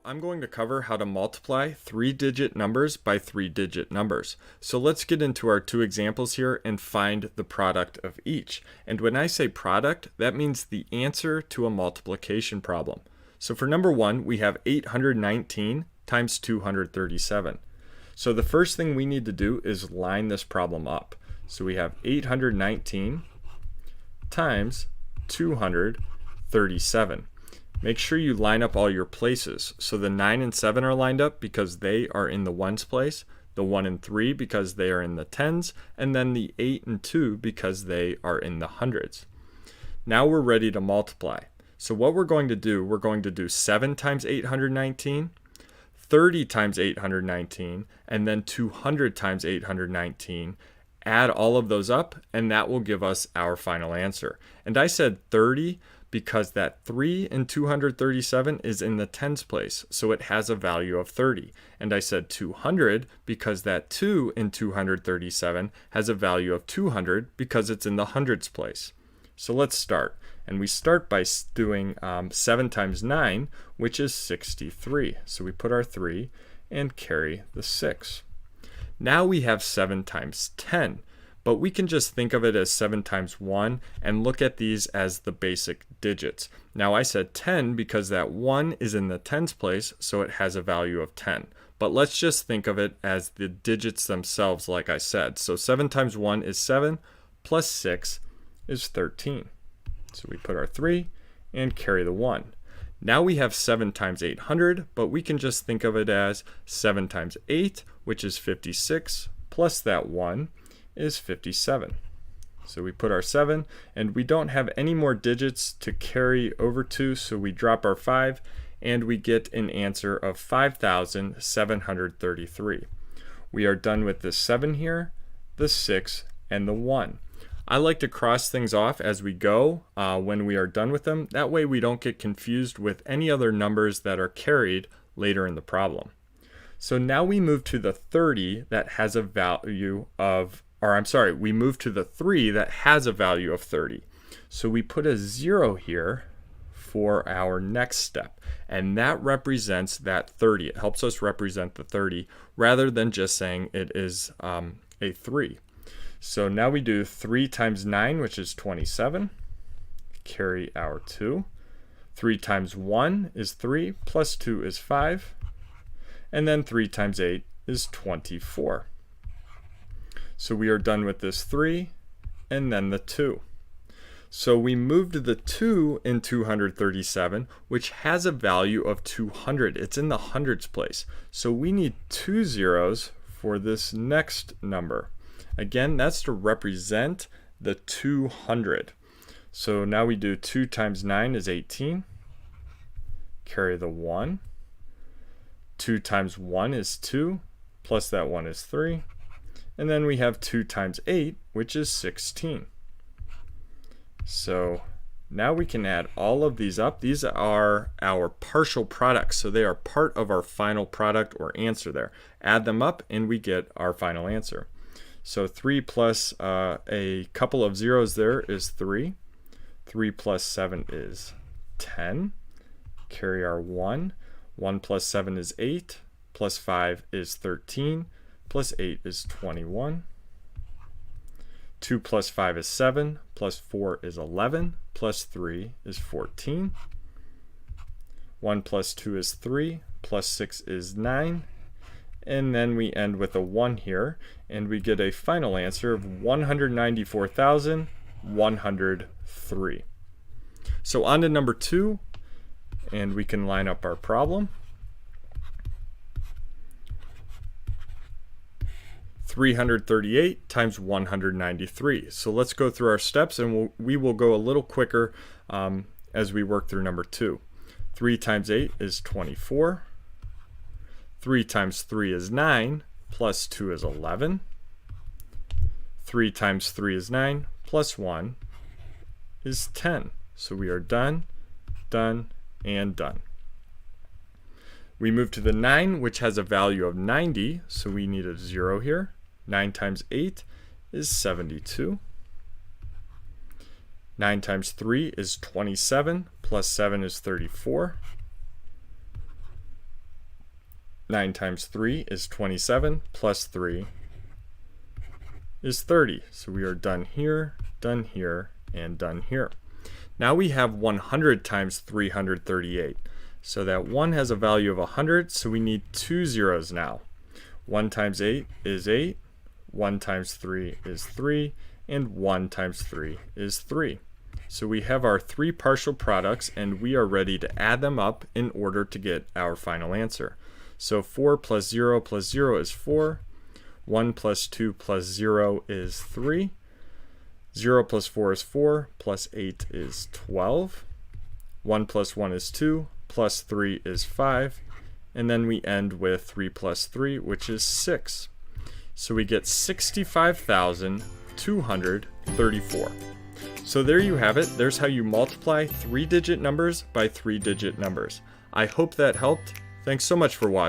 I'm going to cover how to multiply 3-digit numbers by 3-digit numbers. So let's get into our two examples here and find the product of each. And when I say product, that means the answer to a multiplication problem. So for number one, we have 819 times 237. So the first thing we need to do is line this problem up. So we have 819 times 237. Make sure you line up all your places. So the 9 and 7 are lined up because they are in the ones place, the 1 and 3 because they are in the tens, and then the 8 and 2 because they are in the hundreds. Now we're ready to multiply. So what we're going to do 7 times 819, 30 times 819, and then 200 times 819. Add all of those up, and that will give us our final answer. And I said 30 because that 3 in 237 is in the tens place, so it has a value of 30. And I said 200 because that 2 in 237 has a value of 200 because it's in the hundreds place. So let's start. And we start by doing 7 times 9, which is 63. So we put our 3 and carry the 6. Now we have 7 times 10. But we can just think of it as 7 times 1 and look at these as the basic digits. Now I said 10 because that 1 is in the tens place, so it has a value of 10. But let's just think of it as the digits themselves, like I said. So 7 times 1 is 7, plus 6 is 13. So we put our 3 and carry the 1. Now we have 7 times 800, but we can just think of it as 7 times 8, which is 56, plus that 1 is 57. So we put our 7, and we don't have any more digits to carry over to, so we drop our 5, and we get an answer of 5,733. We are done with the 7 here, the 6, and the 1. I like to cross things off as we go when we are done with them. That way we don't get confused with any other numbers that are carried later in the problem. So now we move to the 30 that has a value of we move to the 3 that has a value of 30. So we put a 0 here for our next step, and that represents that 30. It helps us represent the 30 rather than just saying it is a 3. So now we do 3 times 9, which is 27. Carry our 2. 3 times 1 is 3, plus 2 is 5. And then 3 times 8 is 24. So we are done with this 3 and then the 2. So we moved the 2 in 237, which has a value of 200. It's in the hundreds place. So we need 2 zeros for this next number. Again, that's to represent the 200. So now we do 2 times 9 is 18. Carry the 1. 2 times 1 is 2, plus that 1 is 3. And then we have 2 times 8, which is 16. So now we can add all of these up. These are our partial products, so they are part of our final product or answer there. Add them up and we get our final answer. So 3 plus a couple of zeros there is 3. 3 plus 7 is 10. Carry our 1. 1 plus 7 is 8. Plus 5 is 13. Plus 8 is 21. 2 plus 5 is 7. Plus 4 is 11. Plus 3 is 14. 1 plus 2 is 3. Plus 6 is 9. And then we end with a 1 here, and we get a final answer of 194,103. So on to number 2, and we can line up our problem. 338 times 193. So let's go through our steps, and we will go a little quicker as we work through number 2. 3 times 8 is 24. 3 times 3 is 9, plus 2 is 11. 3 times 3 is 9, plus 1 is 10. So we are done, done, and done. We move to the 9, which has a value of 90, so we need a 0 here. 9 times 8 is 72. 9 times 3 is 27, plus 7 is 34. 9 times 3 is 27, plus 3 is 30. So we are done here, and done here. Now we have 100 times 338. So that 1 has a value of 100, so we need 2 zeros now. 1 times 8 is 8, 1 times 3 is 3, and 1 times 3 is 3. So we have our three partial products, and we are ready to add them up in order to get our final answer. So 4 plus 0 is 4. 1 plus 2 plus 0 is 3. 0 plus 4 is 4, plus 8 is 12. 1 plus 1 is 2, plus 3 is 5. And then we end with 3 plus 3, which is 6. So we get 65,234. So there you have it. There's how you multiply 3-digit numbers by 3-digit numbers. I hope that helped. Thanks so much for watching.